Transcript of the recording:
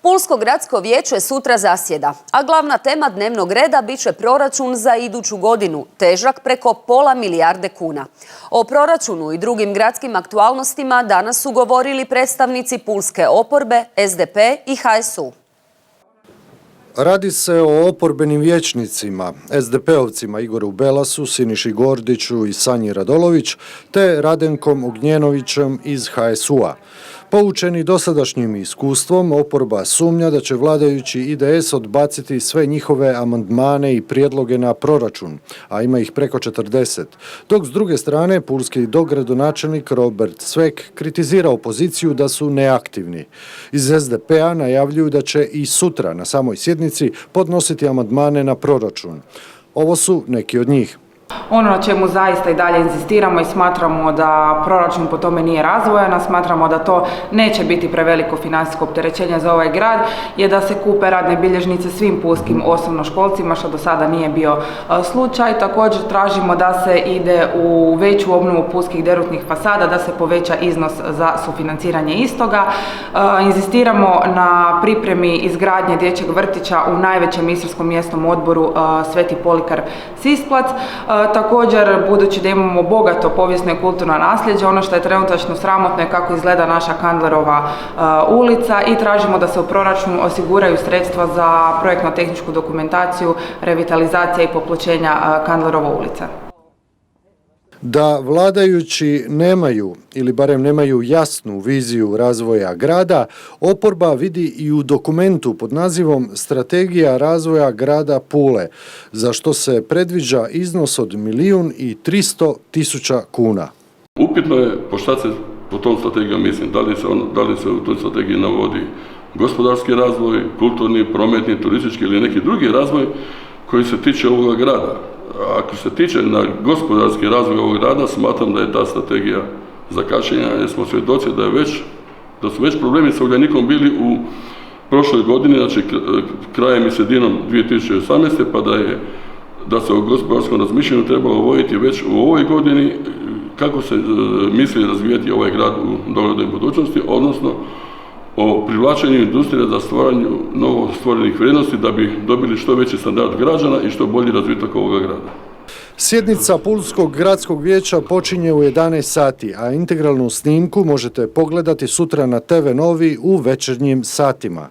Pulsko gradsko vijeće sutra zasjeda, a glavna tema dnevnog reda bit će proračun za iduću godinu, težak preko pola milijarde kuna. O proračunu i drugim gradskim aktualnostima danas su govorili predstavnici pulske oporbe, SDP i HSU. Radi se o oporbenim vijećnicima, SDP-ovcima Igoru Belasu, Siniši Gordiću i Sanji Radolović, te Radenkom Ognjenovićem iz HSU-a. Poučeni dosadašnjim iskustvom, oporba sumnja da će vladajući IDS odbaciti sve njihove amandmane i prijedloge na proračun, a ima ih preko 40. Dok s druge strane, pulski dogradonačelnik Robert Svek kritizira opoziciju da su neaktivni. Iz SDP-a najavljuju da će i sutra na samoj sjednici podnositi amandmane na proračun. Ovo su neki od njih. Ono na čemu zaista i dalje inzistiramo i smatramo da proračun po tome nije razvojan, a smatramo da to neće biti preveliko financijsko opterećenje za ovaj grad, je da se kupe radne bilježnice svim pulskim osnovnoškolcima, što do sada nije bio slučaj. Također tražimo da se ide u veću obnovu pulskih derutnih fasada, da se poveća iznos za sufinanciranje istoga. Inzistiramo na pripremi izgradnje dječjeg vrtića u najvećem istarskom mjesnom odboru Sveti Polikar Sisplac. Također, budući da imamo bogato povijesno i kulturno nasljeđe, ono što je trenutačno sramotno je kako izgleda naša Kandlerova ulica i tražimo da se u proračunu osiguraju sredstva za projektno-tehničku dokumentaciju, revitalizacija i popločenja Kandlerova ulica. Da vladajući nemaju, ili barem nemaju jasnu viziju razvoja grada, oporba vidi i u dokumentu pod nazivom Strategija razvoja grada Pule, za što se predviđa iznos od 1.300.000 kuna. Upitno je po šta se po tom strategijom mislim, da li se u toj strategiji navodi gospodarski razvoj, kulturni, prometni, turistički ili neki drugi razvoj koji se tiče ovoga grada. Ako se tiče na gospodarski razvoj ovog grada, smatram da je ta strategija zakašnjena, jer smo svjedoci da su već problemi sa Uljanikom bili u prošloj godini, znači krajem i sredinom 2018. pa da se o gospodarskom razmišljanju trebalo voditi već u ovoj godini, kako se misli razvijati ovaj grad u doglednoj budućnosti, odnosno o privlačenju industrije za stvaranju novo stvorenih vrijednosti da bi dobili što veći standard građana i što bolji razvitak ovoga grada. Sjednica Pulskog gradskog vijeća počinje u 11 sati, a integralnu snimku možete pogledati sutra na TV Novi u večernjim satima.